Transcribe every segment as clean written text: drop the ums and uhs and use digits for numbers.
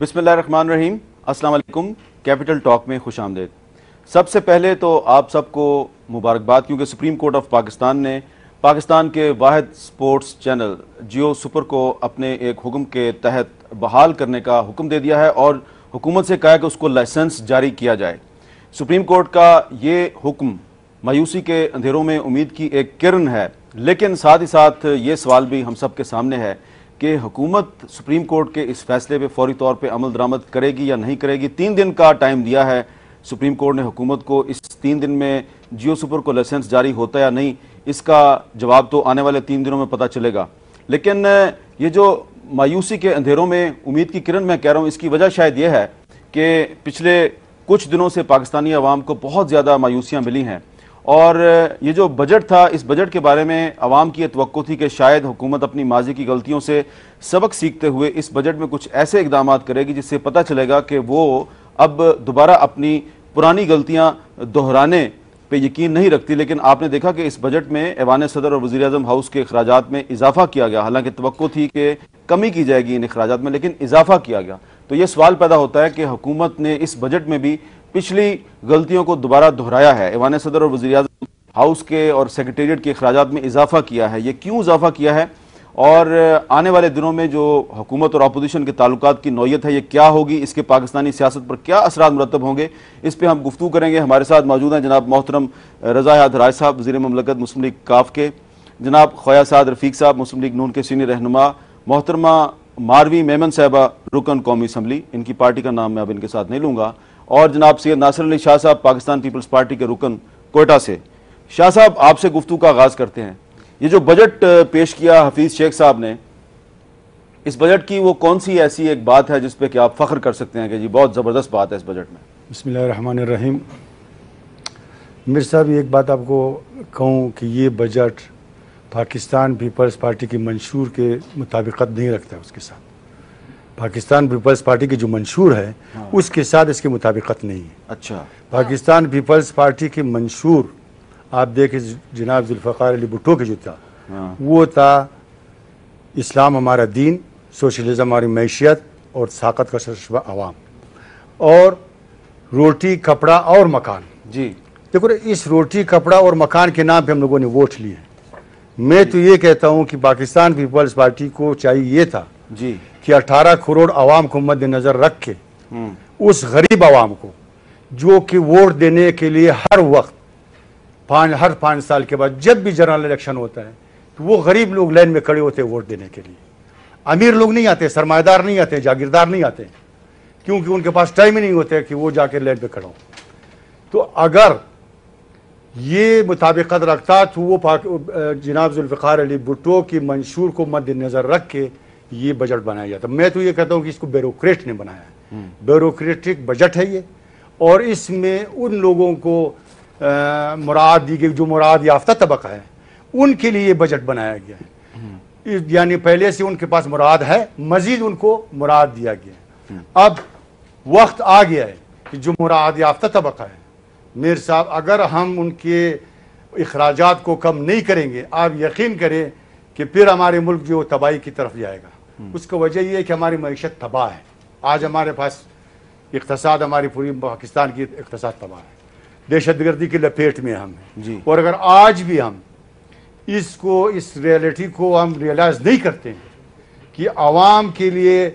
بسم اللہ الرحمن الرحیم، السلام علیکم۔ کیپٹل ٹاک میں خوش آمدید۔ سب سے پہلے تو آپ سب کو مبارکباد، کیونکہ سپریم کورٹ آف پاکستان نے پاکستان کے واحد سپورٹس چینل جیو سپر کو اپنے ایک حکم کے تحت بحال کرنے کا حکم دے دیا ہے اور حکومت سے کہا کہ اس کو لائسنس جاری کیا جائے۔ سپریم کورٹ کا یہ حکم مایوسی کے اندھیروں میں امید کی ایک کرن ہے، لیکن ساتھ ہی ساتھ یہ سوال بھی ہم سب کے سامنے ہے کہ حکومت سپریم کورٹ کے اس فیصلے پہ فوری طور پہ عمل درآمد کرے گی یا نہیں کرے گی۔ 3 دن کا ٹائم دیا ہے سپریم کورٹ نے حکومت کو، اس 3 دن میں جیو سپر کو لائسنس جاری ہوتا ہے یا نہیں، اس کا جواب تو آنے والے 3 دنوں میں پتہ چلے گا۔ لیکن یہ جو مایوسی کے اندھیروں میں امید کی کرن میں کہہ رہا ہوں، اس کی وجہ شاید یہ ہے کہ پچھلے کچھ دنوں سے پاکستانی عوام کو بہت زیادہ مایوسیاں ملی ہیں، اور یہ جو بجٹ تھا، اس بجٹ کے بارے میں عوام کی توقع تھی کہ شاید حکومت اپنی ماضی کی غلطیوں سے سبق سیکھتے ہوئے اس بجٹ میں کچھ ایسے اقدامات کرے گی جس سے پتہ چلے گا کہ وہ اب دوبارہ اپنی پرانی غلطیاں دہرانے پہ یقین نہیں رکھتی۔ لیکن آپ نے دیکھا کہ اس بجٹ میں ایوان صدر اور وزیر اعظم ہاؤس کے اخراجات میں اضافہ کیا گیا، حالانکہ توقع تھی کہ کمی کی جائے گی ان اخراجات میں، لیکن اضافہ کیا گیا۔ تو یہ سوال پیدا ہوتا ہے کہ حکومت نے اس بجٹ میں بھی پچھلی غلطیوں کو دوبارہ دہرایا ہے، ایوان صدر اور وزیر اعظم ہاؤس کے اور سیکریٹریٹ کے اخراجات میں اضافہ کیا ہے۔ یہ کیوں اضافہ کیا ہے اور آنے والے دنوں میں جو حکومت اور اپوزیشن کے تعلقات کی نوعیت ہے یہ کیا ہوگی، اس کے پاکستانی سیاست پر کیا اثرات مرتب ہوں گے، اس پہ ہم گفتگو کریں گے۔ ہمارے ساتھ موجود ہیں جناب محترم رضا حیات رائے صاحب، وزیر مملکت مسلم لیگ کاف کے، جناب خویا سعد رفیق صاحب، مسلم لیگ نون کے سینئر رہنما، محترمہ ماروی میمن صاحبہ، رکن قومی اسمبلی، ان کی پارٹی کا نام میں اب ان کے ساتھ نہیں لوں گا، اور جناب سید ناصر علی شاہ صاحب، پاکستان پیپلز پارٹی کے رکن کوئٹہ سے۔ شاہ صاحب، آپ سے گفتگو کا آغاز کرتے ہیں۔ یہ جو بجٹ پیش کیا حفیظ شیخ صاحب نے، اس بجٹ کی وہ کون سی ایسی ایک بات ہے جس پہ کہ آپ فخر کر سکتے ہیں کہ جی بہت زبردست بات ہے اس بجٹ میں؟ بسم اللہ الرحمن الرحیم۔ میر صاحب، ایک بات آپ کو کہوں کہ یہ بجٹ پاکستان پیپلز پارٹی کی منشور کے مطابقت نہیں رکھتا ہے، اس کے ساتھ پاکستان پیپلز پارٹی کی جو منشور ہے اس کے ساتھ اس کی مطابقت نہیں ہے۔ اچھا، پاکستان پیپلز پارٹی کی منشور آپ دیکھیں جناب ذوالفقار علی بھٹو کے جو تھا وہ تھا اسلام ہمارا دین، سوشلزم ہماری معیشت اور طاقت کا سرچشمہ عوام، اور روٹی کپڑا اور مکان۔ جی دیکھو، اس روٹی کپڑا اور مکان کے نام پہ ہم لوگوں نے ووٹ لیے ہیں۔ میں تو یہ کہتا ہوں کہ پاکستان پیپلز پارٹی کو چاہیے یہ تھا جی کہ 18 کروڑ عوام کو مد نظر رکھ کے اس غریب عوام کو جو کہ ووٹ دینے کے لیے ہر وقت ہر 5 سال کے بعد جب بھی جنرل الیکشن ہوتا ہے تو وہ غریب لوگ لائن میں کھڑے ہوتے ہیں ووٹ دینے کے لیے۔ امیر لوگ نہیں آتے، سرمایہ دار نہیں آتے، جاگیردار نہیں آتے، کیونکہ ان کے پاس ٹائم ہی نہیں ہوتا کہ وہ جا کے لائن پہ کھڑا ہو۔ تو اگر یہ مطابقت رکھتا تو وہ جناب ذوالفقار علی بھٹو کی منشور کو مد نظر رکھ کے یہ بجٹ بنایا جاتا۔ میں تو یہ کہتا ہوں کہ اس کو بیوروکریٹ نے بنایا ہے، بیوروکریٹک بجٹ ہے یہ، اور اس میں ان لوگوں کو مراد دی گئی جو مراد یافتہ طبقہ ہے، ان کے لیے یہ بجٹ بنایا گیا ہے، یعنی پہلے سے ان کے پاس مراد ہے، مزید ان کو مراد دیا گیا ہے۔ اب وقت آ گیا ہے کہ جو مراد یافتہ طبقہ ہے، میر صاحب، اگر ہم ان کے اخراجات کو کم نہیں کریں گے، آپ یقین کریں کہ پھر ہمارے ملک جو تباہی کی طرف جائے گا۔ اس کا وجہ یہ ہے کہ ہماری معیشت تباہ ہے، آج ہمارے پاس اقتصاد، ہماری پوری پاکستان کی اقتصاد تباہ ہے، دہشت گردی کی لپیٹ میں ہم ہیں۔ اور اگر آج بھی ہم اس ریئلٹی کو ہم ریئلائز نہیں کرتے ہیں کہ عوام کے لیے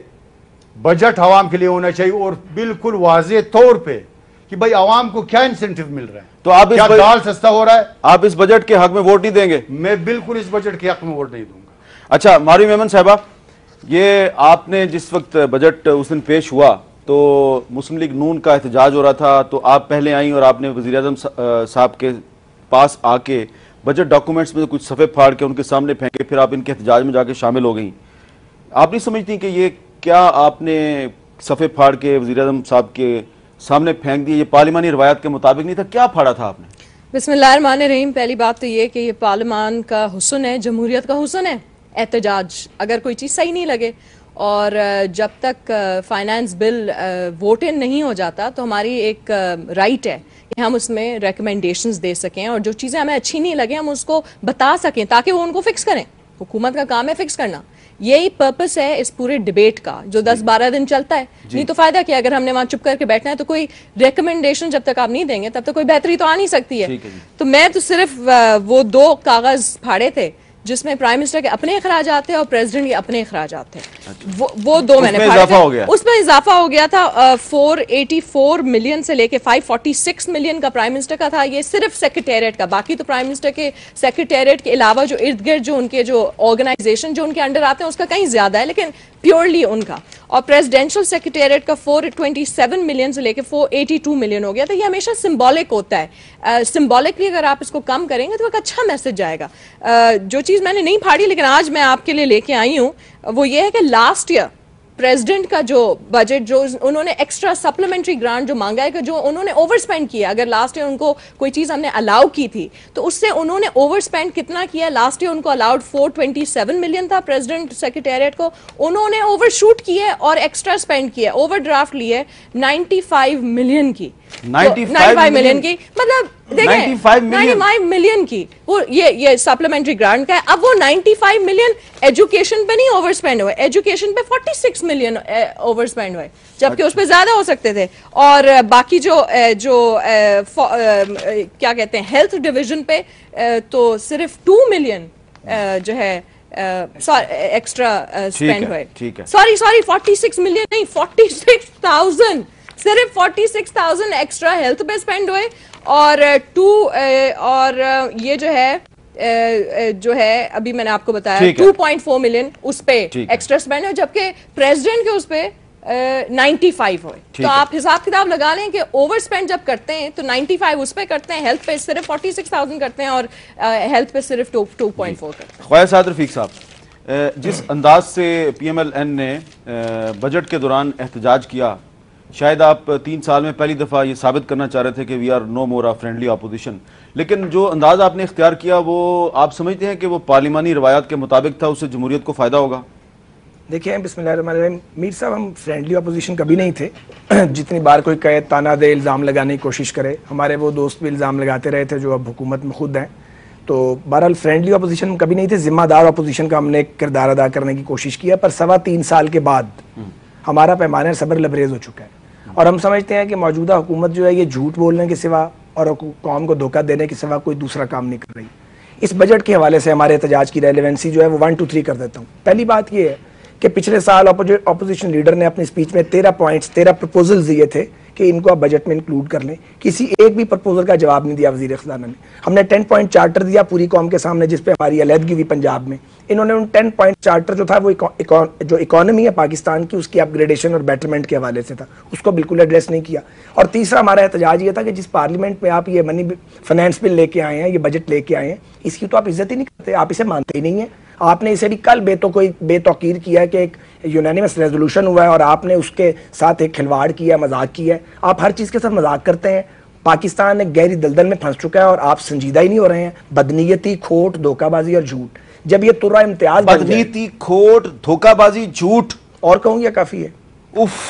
بجٹ عوام کے لیے ہونا چاہیے، اور بالکل واضح طور پہ کہ بھائی عوام کو کیا انسینٹو مل رہا ہے، تو آپ کیا دال سستا ہو رہا ہے، آپ اس بجٹ کے حق میں ووٹ نہیں دیں گے؟ میں بالکل اس بجٹ کے حق میں ووٹ نہیں دوں گا۔ اچھا ماروی میمن صاحبہ، یہ آپ نے جس وقت بجٹ اس دن پیش ہوا تو مسلم لیگ نون کا احتجاج ہو رہا تھا، تو آپ پہلے آئیں اور آپ نے وزیر اعظم صاحب کے پاس آ کے بجٹ ڈاکومنٹس میں کچھ صفحے پھاڑ کے ان کے سامنے پھینکے، پھر آپ ان کے احتجاج میں جا کے شامل ہو گئیں۔ آپ نہیں سمجھتی کہ یہ کیا آپ نے صفحے پھاڑ کے وزیر اعظم صاحب کے سامنے پھینک دیے، یہ پارلیمانی روایات کے مطابق نہیں تھا؟ کیا پھاڑا تھا آپ نے؟ بسم اللہ الرحمن الرحیم۔ پہلی بات تو یہ کہ یہ پارلیمان کا حسن ہے، جمہوریت کا حسن ہے احتجاج، اگر کوئی چیز صحیح نہیں لگے، اور جب تک فائنانس بل ووٹ ان نہیں ہو جاتا تو ہماری ایک رائٹ ہے کہ ہم اس میں ریکمنڈیشنز دے سکیں، اور جو چیزیں ہمیں اچھی نہیں لگیں ہم اس کو بتا سکیں تاکہ وہ ان کو فکس کریں۔ حکومت کا کام ہے فکس کرنا، یہی پرپس ہے اس پورے ڈیبیٹ کا جو 10-12 دن چلتا ہے. نہیں تو فائدہ کیا اگر ہم نے وہاں چپ کر کے بیٹھنا ہے, تو کوئی ریکمنڈیشن جب تک آپ نہیں دیں گے تب تک کوئی بہتری تو آ نہیں سکتی ہے. تو میں تو صرف وہ 2 کاغذ پھاڑے تھے جس میں پرائم منسٹر کے اپنے اخراجات تھے اور پریزیڈنٹ کے اپنے اخراجات تھے, وہ 2 میں نے پھاڑے تھے. اس میں اضافہ ہو گیا تھا 484 ملین سے لے کے 546 ملین کا پرائم منسٹر کا تھا. یہ صرف سیکریٹریٹ کا, باقی تو پرائم منسٹر کے سیکریٹریٹ کے علاوہ جو ارد گرد جو ان کے جو آرگنائزیشن جو ان کے انڈر آتے ہیں اس کا کہیں زیادہ ہے, لیکن پیورلی ان کا. اور پریزیڈینشل سیکریٹریٹ کا 427 ملین سے لے کے 482 ملین ہو گیا. تو یہ ہمیشہ سمبولک ہوتا ہے, سمبولکلی اگر آپ اس کو کم کریں گے تو ایک اچھا میسج جائے گا. جو چیز میں نے نہیں پھاڑی لیکن آج میں آپ کے لیے لے کے آئی ہوں وہ یہ ہے کہ لاسٹ ایئر پریزیڈنٹ کا جو بجٹ جو انہوں نے ایکسٹرا سپلیمنٹری گرانٹ جو مانگا ہے کہ جو انہوں نے اوور سپینڈ کیا, اگر لاسٹ ایئر ان کو کوئی چیز ہم نے الاؤ کی تھی تو اس سے انہوں نے اوور سپینڈ کتنا کیا. لاسٹ ایئر ان کو الاؤڈ 427 ملین تھا پریزیڈنٹ سیکریٹریٹ کو, انہوں نے اوور شوٹ کیا اور ایکسٹرا سپینڈ کیا, اوور ڈرافٹ لی ہے 95 ملین کی, 95 ملین کی, مطلب 95 ملین کی وہ یہ سپلیمنٹری گرانٹ کا ہے. اب وہ 95 ملین ایجوکیشن پہ نہیں اوور سپینڈ ہوئے, ایجوکیشن پہ 46 ملین اوور سپینڈ ہوئے, جبکہ اس پہ زیادہ ہو سکتے تھے. اور باقی جو کیا کہتے ہیں ہیلتھ ڈویژن پہ تو صرف 2 ملین جو ہے ایکسٹرا اسپینڈ ہوئے. سوری 46 ملین نہیں, 46,000, صرف 46,000 ایکسٹرا ہیلتھ پہ اسپینڈ ہوئے. اور یہ جو ہے ابھی میں نے آپ کو بتایا 2.4 ملین اس پہ ایکسٹرا اسپینڈ ہوئے, جبکہ پریزیڈنٹ کے اس پہ 95 ہوئے. تو آپ حساب کتاب لگا لیں کہ اوور اسپینڈ جب کرتے ہیں تو 95 اس پہ کرتے ہیں, ہیلتھ پہ صرف 46,000 کرتے ہیں اور ہیلتھ پہ صرف 2.4 کرتے ہیں. خواجہ سعد رفیق صاحب, جس انداز سے پی ایم ایل این نے بجٹ کے دوران احتجاج کیا, شاید آپ 3 سال میں پہلی دفعہ یہ ثابت کرنا چاہ رہے تھے کہ we are no more friendly opposition, لیکن جو انداز آپ نے اختیار کیا وہ آپ سمجھتے ہیں کہ وہ پارلیمانی روایات کے مطابق تھا, اس سے جمہوریت کو فائدہ ہوگا؟ دیکھیں بسم اللہ الرحمن الرحیم, میر صاحب ہم فرینڈلی اپوزیشن کبھی نہیں تھے. جتنی بار کوئی کہے تانا دے, الزام لگانے کی کوشش کرے, ہمارے وہ دوست بھی الزام لگاتے رہے تھے جو اب حکومت میں خود ہیں. تو بہرحال فرینڈلی اپوزیشن ہم کبھی نہیں تھے, ذمہ دار اپوزیشن کا ہم نے کردار ادا کرنے کی کوشش کیا. پر 3.25 سال کے بعد ہمارا پیمانہ صبر لبریز ہو چکا ہے, اور ہم سمجھتے ہیں کہ موجودہ حکومت جو ہے یہ جھوٹ بولنے کے سوا اور قوم کو دھوکہ دینے کے سوا کوئی دوسرا کام نہیں کر رہی. اس بجٹ کے حوالے سے ہمارے احتجاج کی ریلیونسی جو ہے وہ 1 2 3 کر دیتا ہوں. پہلی بات یہ ہے کہ پچھلے سال اپوزیشن لیڈر نے اپنی سپیچ میں 13 پوائنٹس 13 پرپوزلز دیے تھے کہ ان کو آپ بجٹ میں انکلوڈ کر لیں. کسی ایک بھی پرپوزل کا جواب نہیں دیا وزیر خزانہ نے. ہم نے 10 پوائنٹ چارٹر دیا پوری قوم کے سامنے جس پہ ہماری علیحدگی ہوئی پنجاب میں. انہوں نے ان 10 پوائنٹ چارٹر جو تھا وہ جو اکانومی ہے پاکستان کی اس کی اپ گریڈیشن اور بیٹرمنٹ کے حوالے سے تھا, اس کو بالکل ایڈریس نہیں کیا. اور تیسرا ہمارا احتجاج یہ تھا کہ جس پارلیمنٹ میں آپ یہ منی فائنانس بل لے کے آئے ہیں, یہ بجٹ لے کے آئے ہیں, اس کی تو آپ عزت ہی نہیں کرتے, آپ اسے مانتے ہی نہیں ہیں. آپ نے اسے بھی کل بے توقیر کیا ہے کہ ایک یونینیمس ریزولوشن ہوا ہے اور آپ نے اس کے ساتھ ایک کھلواڑ کیا, مذاق کیا ہے. آپ ہر چیز کے ساتھ مذاق کرتے ہیں. پاکستان ایک گہری دلدل میں پھنس چکا ہے اور آپ سنجیدہ ہی نہیں ہو رہے ہیں. بدنیتی, کھوٹ, دھوکہ بازی اور جھوٹ, جب یہ ترا امتیاز بدنیتی, کھوٹ, دھوکہ بازی, جھوٹ, اور کہوں یہ کافی ہے.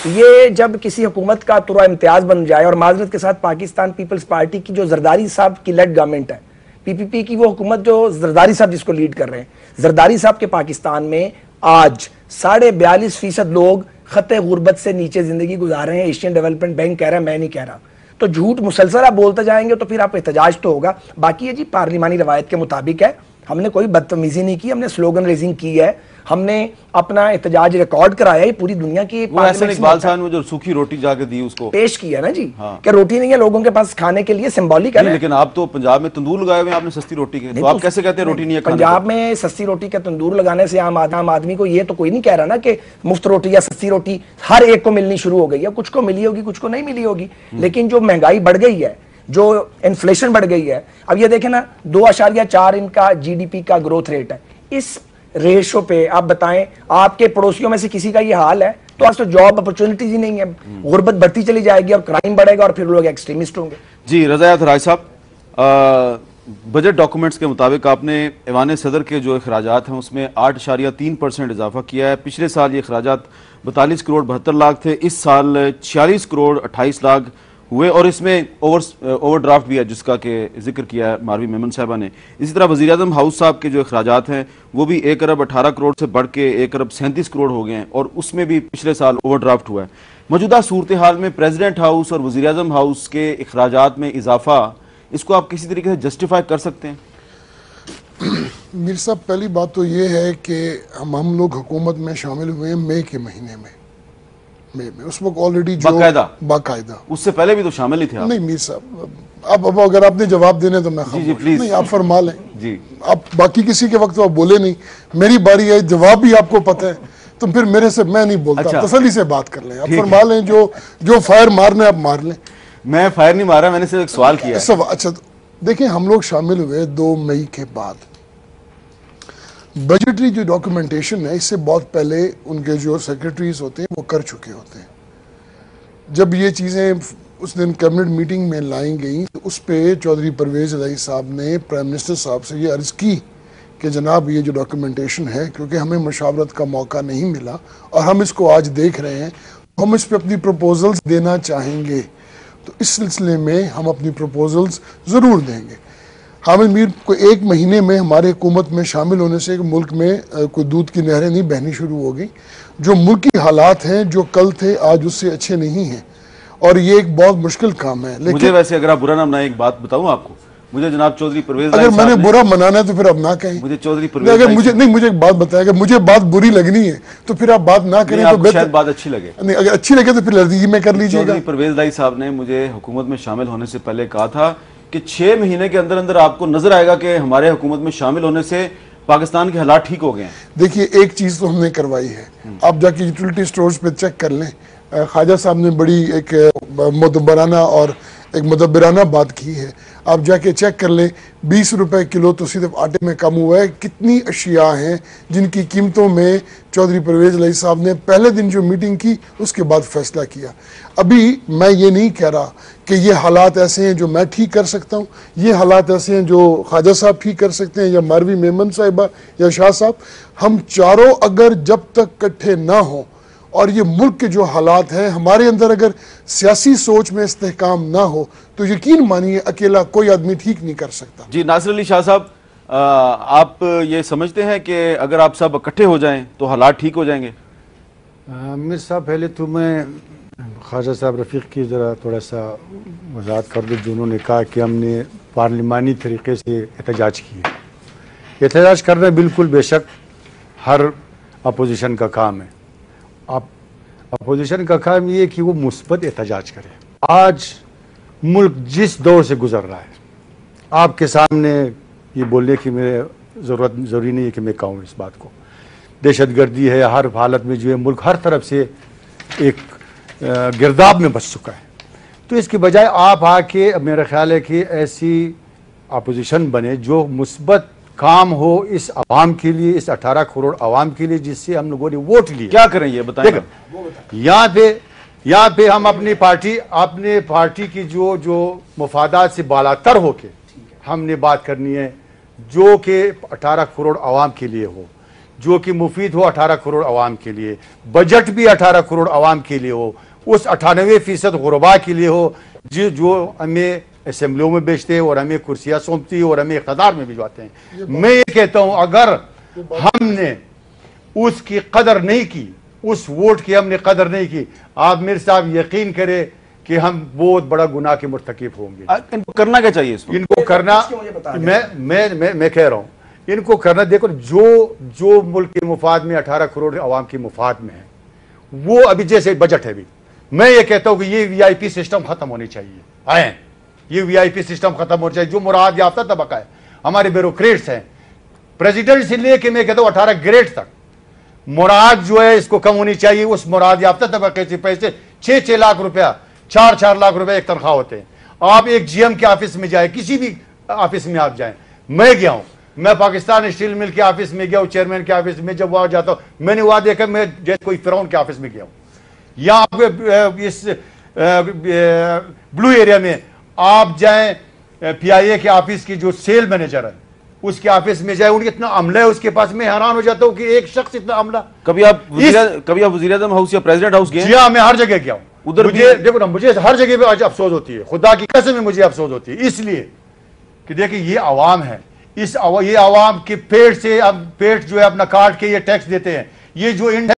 یہ جب کسی حکومت کا ترا امتیاز بن جائے, اور معذرت کے ساتھ پاکستان پیپلز پارٹی کی جو زرداری صاحب کی لیڈ گورنمنٹ ہے, پی پی پی کی وہ حکومت جو زرداری صاحب جس کو لیڈ کر رہے ہیں, زرداری صاحب کے پاکستان میں آج 42.5% لوگ خط غربت سے نیچے زندگی گزار رہے ہیں. ایشین ڈیولپمنٹ بینک کہہ رہا ہے, میں نہیں کہہ رہا. تو جھوٹ مسلسل آپ بولتے جائیں گے تو پھر آپ احتجاج تو ہوگا. باقی یہ جی پارلیمانی روایت کے مطابق ہے, ہم نے کوئی بدتمیزی نہیں کی, ہم نے سلوگن ریزنگ کی ہے, ہم نے اپنا احتجاج ریکارڈ کرایا ہے. پوری دنیا کی اقبال صاحب نے جو سوکھی روٹی جا کے دی اس کو پیش کیا نا جی, کہ روٹی نہیں ہے لوگوں کے پاس کھانے کے لیے, سمبولک ہے. لیکن آپ تو پنجاب میں تندور لگائے ہوئے ہیں آپ نے سستی روٹی کے, تو آپ کیسے کہتے ہیں روٹی نہیں ہے؟ پنجاب میں سستی روٹی کا تندور لگانے سے عام آدمی کو یہ تو کوئی نہیں کہہ رہا نا کہ مفت روٹی یا سستی روٹی ہر ایک کو ملنی شروع ہو گئی ہے. کچھ کو ملی ہوگی, کچھ کو نہیں ملی ہوگی, لیکن جو مہنگائی بڑھ گئی ہے, جو انفلیشن بڑھ گئی ہے, اب یہ دیکھیں نا 2.4 ان کا جی ڈی پی کا گروتھ ریٹ ہے. اس ریشو پہ آپ بتائیں آپ کے پڑوسیوں میں سے کسی کا یہ حال ہے تو آج تو جاب اپرچونٹیز ہی نہیں ہے. غربت بڑھتی چلی جائے گی اور کرائم بڑھے گا اور پھر لوگ ایکسٹریمسٹ ہوں گے. جی رضا راج صاحب, بجٹ ڈاکومنٹس کے مطابق آپ نے ایوان صدر کے جو اخراجات ہیں اس میں 8.3% اضافہ کیا ہے. پچھلے سال یہ اخراجات 42 کروڑ 72 لاکھ تھے, اس سال 46 کروڑ 28 لاکھ ہوئے اور اس میں اوور ڈرافٹ بھی ہے جس کا کہ ذکر کیا ہے ماروی میمن صاحبہ نے. اسی طرح وزیر اعظم ہاؤس صاحب کے جو اخراجات ہیں وہ بھی 1 ارب 18 کروڑ سے بڑھ کے 1 ارب 37 کروڑ ہو گئے ہیں اور اس میں بھی پچھلے سال اوور ڈرافٹ ہوا ہے. موجودہ صورتحال میں پریزیڈنٹ ہاؤس اور وزیر اعظم ہاؤس کے اخراجات میں اضافہ اس کو آپ کسی طریقے سے جسٹیفائی کر سکتے ہیں؟ میر صاحب پہلی بات تو یہ ہے کہ ہم لوگ حکومت میں شامل ہوئے ہیں مئی کے مہینے میں اس وقت آلریڈی جو باقاعدہ اس سے پہلے بھی تو شامل ہی تھے آپ. نہیں میر صاحب اب اگر آپ نے جواب دینے تو میں نہیں آپ فرما لیں جی. آپ باقی کسی کے وقت تو آپ بولے نہیں, میری باری ہے, جواب بھی آپ کو پتہ ہے تو پھر میرے سے میں نہیں بولتا. تسلی سے بات کر لیں, آپ فرما لیں, جو فائر مارنا آپ مار لیں. میں فائر نہیں مارا, میں نے صرف ایک سوال کیا. اچھا دیکھیں, ہم لوگ شامل ہوئے 2 مئی کے بعد. بجٹری جو ڈاکومنٹیشن ہے اس سے بہت پہلے ان کے جو سیکرٹریز ہوتے ہیں وہ کر چکے ہوتے ہیں. جب یہ چیزیں اس دن کیبنٹ میٹنگ میں لائیں گئیں تو اس پہ چودھری پرویز الہی صاحب نے پرائم منسٹر صاحب سے یہ عرض کی کہ جناب یہ جو ڈاکومنٹیشن ہے کیونکہ ہمیں مشاورت کا موقع نہیں ملا اور ہم اس کو آج دیکھ رہے ہیں, ہم اس پہ اپنی پروپوزلز دینا چاہیں گے, تو اس سلسلے میں ہم اپنی پروپوزلز ضرور دیں گے. حامد میر کو 1 مہینے میں ہمارے حکومت میں شامل ہونے سے ملک میں کوئی دودھ کی نہریں نہیں بہنی شروع ہو گئی. جو ملکی حالات ہیں جو کل تھے آج اس سے اچھے نہیں ہیں اور یہ ایک بہت مشکل کام ہے. مجھے ویسے اگر آپ برا نہ منائیں ایک بات بتاؤں آپ کو, مجھے جناب چودھری پرویز اگر میں نے برا منانا ہے تو پھر آپ نہ کہیں. مجھے چودھری پرویز اگر مجھے ایک بات بتائیں, اگر مجھے بات بری لگنی ہے تو پھر آپ بات نہ کریں تو شاید بات اچھی لگے. نہیں اگر اچھی لگے تو پھر لردگی میں کر لیجیے گا. چودھری پرویز الہی صاحب نے مجھے حکومت میں شامل ہونے سے پہلے کہا تھا کہ 6 مہینے کے اندر اندر آپ کو نظر آئے گا کہ ہمارے حکومت میں شامل ہونے سے پاکستان کے حالات ٹھیک ہو گئے ہیں. دیکھیے ایک چیز تو ہم نے کروائی ہے, آپ جا کے یوٹیلٹی سٹورز پہ چیک کر لیں. خواجہ صاحب نے بڑی ایک مدبرانہ اور ایک مدبرانہ بات کی ہے, آپ جا کے چیک کر لیں. 20 روپے کلو تو صرف آٹے میں کم ہوا ہے. کتنی اشیاء ہیں جن کی قیمتوں میں چودھری پرویز الہی صاحب نے پہلے دن جو میٹنگ کی اس کے بعد فیصلہ کیا. ابھی میں یہ نہیں کہہ رہا کہ یہ حالات ایسے ہیں جو میں ٹھیک کر سکتا ہوں, یہ حالات ایسے ہیں جو خواجہ صاحب ٹھیک کر سکتے ہیں یا ماروی میمن صاحبہ یا شاہ صاحب. ہم چاروں اگر جب تک کٹھے نہ ہوں اور یہ ملک کے جو حالات ہیں ہمارے اندر اگر سیاسی سوچ میں استحکام نہ ہو تو یقین مانیے اکیلا کوئی آدمی ٹھیک نہیں کر سکتا. جی ناصر علی شاہ صاحب, آپ یہ سمجھتے ہیں کہ اگر آپ سب اکٹھے ہو جائیں تو حالات ٹھیک ہو جائیں گے؟ امیر صاحب پہلے تو میں خواجہ صاحب رفیق کی ذرا تھوڑا سا وضاحت کر دوں. جنہوں نے کہا کہ ہم نے پارلیمانی طریقے سے احتجاج کیا. احتجاج کرنا بالکل بے شک ہر اپوزیشن کا کام ہے. اپوزیشن کا کام یہ ہے کہ وہ مثبت احتجاج کرے. آج ملک جس دور سے گزر رہا ہے, آپ کے سامنے یہ بولنے کی میرے ضروری نہیں ہے کہ میں کہوں اس بات کو. دہشت گردی ہے, ہر حالت میں جو ہے ملک ہر طرف سے ایک گرداب میں بچ چکا ہے. تو اس کی بجائے آپ آ کے میرا خیال ہے کہ ایسی اپوزیشن بنے جو مثبت کام ہو اس عوام کے لیے, اس 18 کروڑ عوام کے لیے جس سے ہم لوگوں نے ووٹ لیے. کیا کریں یہ بتائیں. یہاں پہ ہم اپنی پارٹی کی جو مفادات سے بالاتر ہو کے ہم نے بات کرنی ہے جو کہ 18 کروڑ عوام کے لیے ہو, جو کہ مفید ہو 18 کروڑ عوام کے لیے. بجٹ بھی 18 کروڑ عوام کے لیے ہو, اس 98% غربا کے لیے ہو جو ہمیں اسمبلیوں میں بیچتے ہیں اور ہمیں کرسیاں سونپتی اور ہمیں اقتدار میں بھجواتے ہیں. میں یہ کہتا ہوں اگر ہم نے اس کی قدر نہیں کی, اس ووٹ کی ہم نے قدر نہیں کی, آپ میرے صاحب یقین کرے کہ ہم بہت بڑا گناہ کے مرتکب ہوں گے. ان کو کرنا کیا چاہیے؟ ان کو کرنا میں کہہ رہا ہوں ان کو کرنا, دیکھو جو ملک کے مفاد میں 18 کروڑ عوام کے مفاد میں ہے وہ ابھی جیسے بجٹ ہے بھی, میں یہ کہتا ہوں کہ یہ وی آئی پی سسٹم ختم ہونی چاہیے. یہ وی آئی پی سسٹم ختم ہونا چاہیے. جو مراد یافتہ طبقہ ہے, ہمارے بیوروکریٹس ہیں, پریزیڈنٹ سے لے کے میں کہتا ہوں 18 گریڈ تک مراد جو ہے اس کو کم ہونی چاہیے. اس مراد یافتہ طبقے سے پیسے 6 لاکھ روپیہ 4 لاکھ روپے ایک تنخواہ ہوتے ہیں. آپ ایک جی ایم کے آفس میں جائیں, کسی بھی آفس میں آپ جائیں, میں گیا ہوں, میں پاکستان اسٹیل مل کے آفس میں گیا ہوں, چیئرمین کے آفس میں جب وہاں جاتا ہوں میں نے وہاں دیکھا میں جیسے کوئی فرعون کے آفس میں گیا ہوں. یہاں اس بلو ایریا میں آپ جائیں, پی آئی اے کے آفس کی جو سیل مینیجر ہے اس کے آفس میں جائے, ان کی اتنا عملہ ہے اس کے پاس, میں حیران ہو جاتا ہوں کہ ایک شخص اتنا عملہ. کبھی آپ وزیر اعظم ہاؤس یا پریزیڈنٹ ہاؤس گئے؟ جی ہاں, میں ہر جگہ گیا ہوں. ادھر مجھے دیکھو نا، مجھے ہر جگہ پہ آج افسوس ہوتی ہے، خدا کی قسم مجھے افسوس ہوتی ہے، اس لیے کہ دیکھیں یہ عوام ہے، یہ عوام کے پیٹ سے، اب پیٹ جو ہے اپنا کاٹ کے یہ ٹیکس دیتے ہیں، یہ جو